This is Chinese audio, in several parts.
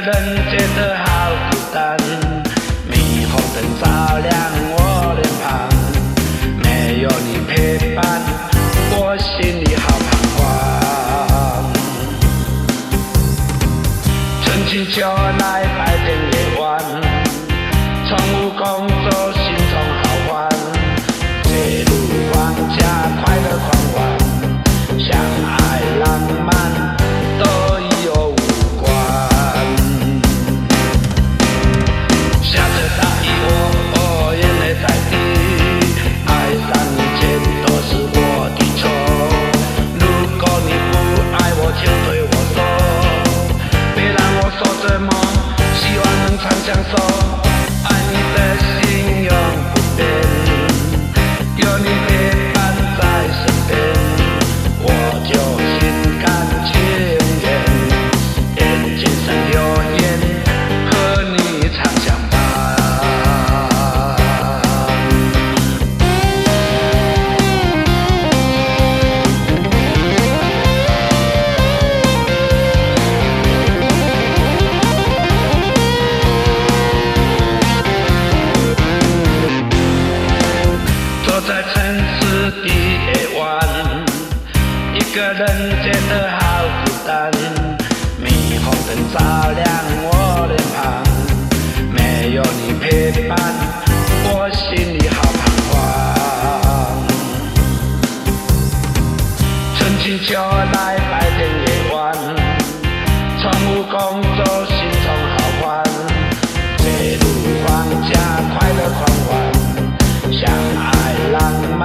人觉得好孤单，霓虹灯照亮我脸庞，没有你陪伴，我心里好彷徨。春去秋来，白天夜晚，从无工作，心中好欢，街路放假，快乐狂欢，相爱浪漫都与我无关。下着大雨，我眼泪在滴，爱上你全都是我的错。如果你不爱我，请对我说，别让我说着梦，希望能长相守。爱你的心永不变，有你陪伴在身边，我就心甘情愿，眼睛上流言，和你长相伴。坐在城市的夜晚，一个人觉得好孤单，霓虹灯照亮我脸庞，没有你陪伴，我心里好彷徨。春去秋来，白天夜晚，从无工作，心中好欢，街路放假，快乐狂欢，相爱浪漫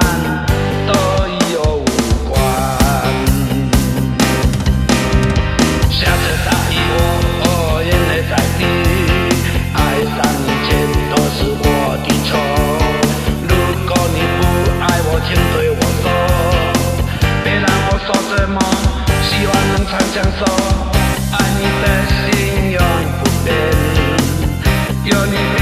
都与我无关。下着大雨，我眼泪在滴，爱上你全都是我的错。如果你不爱我，请对我说，别让我说着梦，希望能长相守。爱你的心永不变，有你。